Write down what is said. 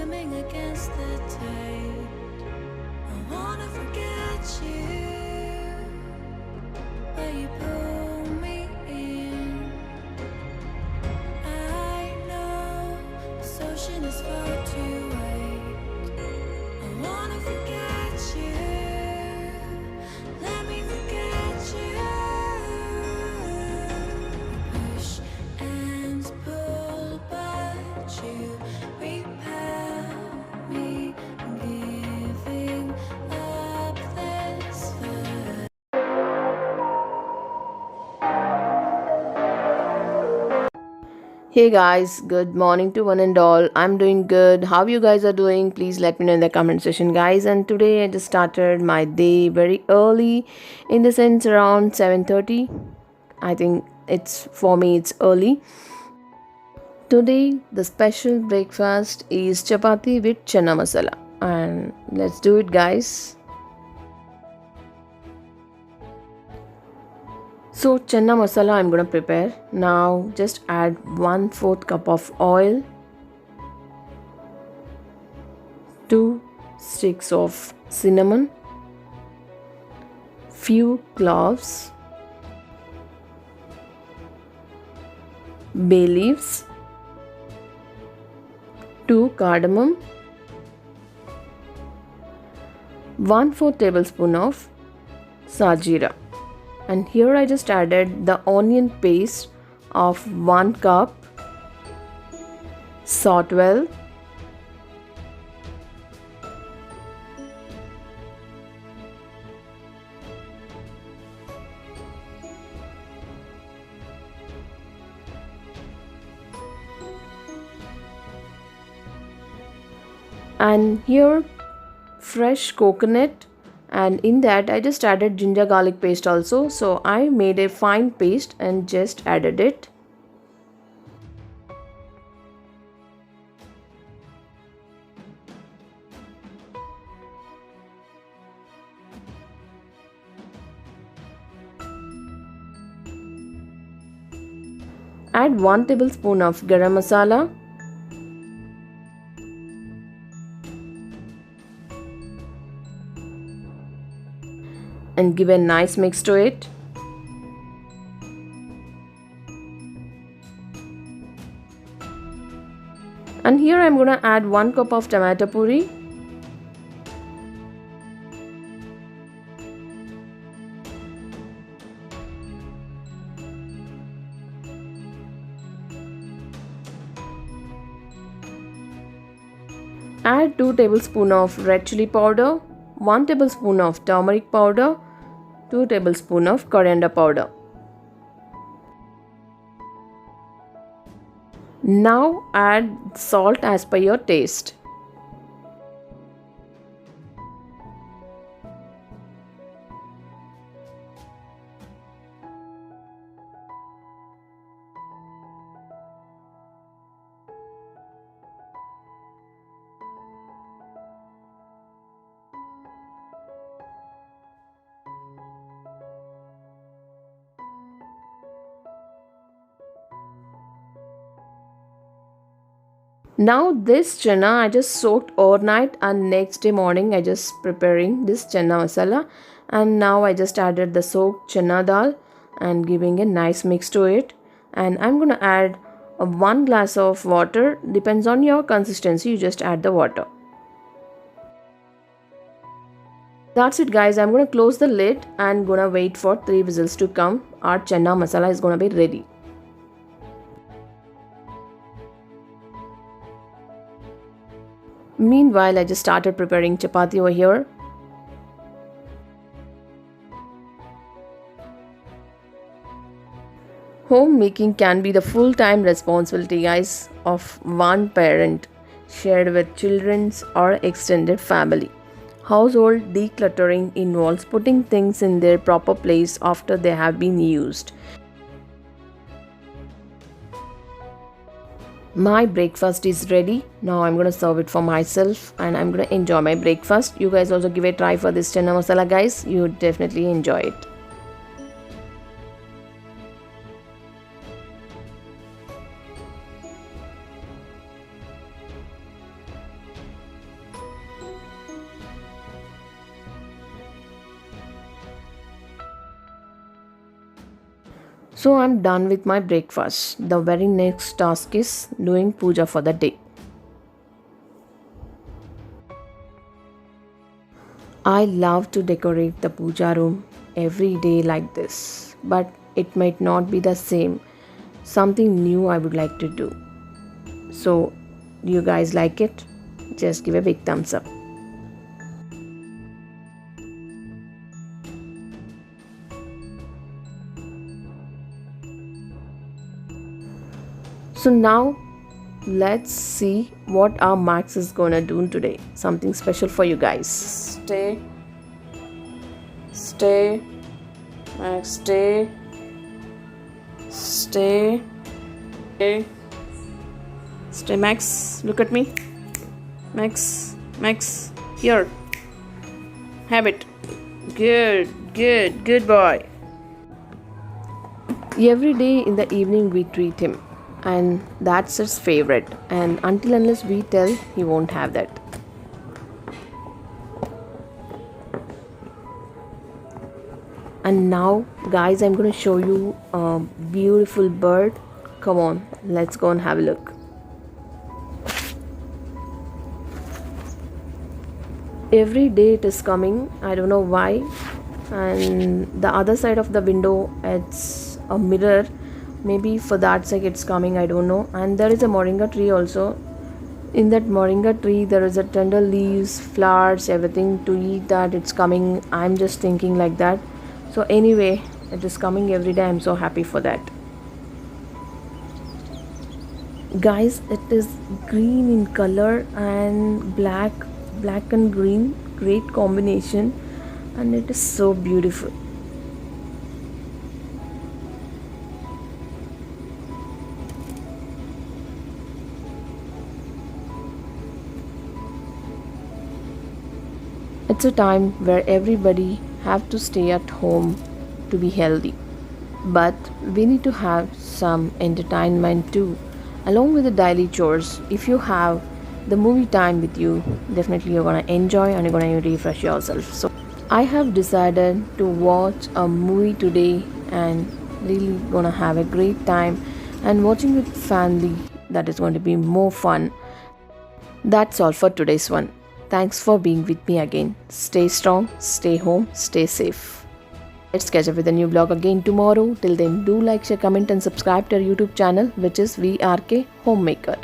swimming against the tide. I wanna forget you, but you pull me in. I know this ocean is far too wide. I wanna forget you. Let me forget you. Push and pull, but you repel me, giving up this fight. Hey guys, good morning to one and all. I'm doing good. How you guys are doing? Please let me know in the comment section, guys. And today I just started my day very early, in the sense around 7:30. I think it's for me it's early. Today the special breakfast is chapati with chana masala. And let's do it, guys. So chana masala I'm gonna prepare. Now just add 1/4 cup of oil, 2 sticks of cinnamon, few cloves, bay leaves, 2 cardamom, 1/4 tablespoon of sajira. And here I just added the onion paste of 1 cup. Salt well. And here fresh coconut, and in that I just added ginger garlic paste also. So I made a fine paste and just added it. Add 1 tablespoon of garam masala, and give a nice mix to it. And here I'm gonna add 1 cup of tomato puree, add 2 tablespoons of red chili powder, 1 tablespoon of turmeric powder, 2 tablespoons of coriander powder. Now add salt as per your taste. Now this chana I just soaked overnight, and next day morning I just preparing this chana masala. And now I just added the soaked chana dal and giving a nice mix to it. And I'm gonna add 1 glass of water. Depends on your consistency, you just add the water. That's it, guys. I'm gonna close the lid and gonna wait for 3 whistles to come. Our chana masala is gonna be ready. Meanwhile, I just started preparing chapati over here. Homemaking can be the full-time responsibility, guys, of one parent, shared with children's or extended family. Household decluttering involves putting things in their proper place after they have been used. My breakfast is ready. Now I'm gonna serve it for myself and I'm gonna enjoy my breakfast. You guys also give a try for this chana masala, guys. You would definitely enjoy it. So I'm done with my breakfast. The very next task is doing puja for the day. I love to decorate the puja room every day like this, but it might not be the same. Something new I would like to do. So, do you guys like it? Just give a big thumbs up. So now let's see what our Max is gonna do today. Something special for you guys. Stay, Max, stay, stay, stay, Max. Look at me, Max. Here, have it. Good boy. Every day in the evening we treat him, and that's his favorite. And until unless we tell, he won't have that. And now, guys, I'm going to show you a beautiful bird. Come on, let's go and have a look. Every day it is coming. I don't know why. And the other side of the window, it's a mirror. Maybe for that sake it's coming. I don't know. And there is a moringa tree also. In that moringa tree, there is a tender leaves, flowers, everything to eat. That it's coming. I'm just thinking like that. So anyway, it is coming every day. I'm so happy for that. Guys, it is green in color and black and green. Great combination, and it is so beautiful. It's a time where everybody have to stay at home to be healthy. But we need to have some entertainment too, along with the daily chores. If you have the movie time with you, definitely you're gonna enjoy and you're gonna refresh yourself. So I have decided to watch a movie today and really gonna have a great time, and watching with family, that is going to be more fun. That's all for today's one. Thanks for being with me again. Stay strong, stay home, stay safe. Let's catch up with a new vlog again tomorrow. Till then, do like, share, comment and subscribe to our YouTube channel, which is VRK Homemaker.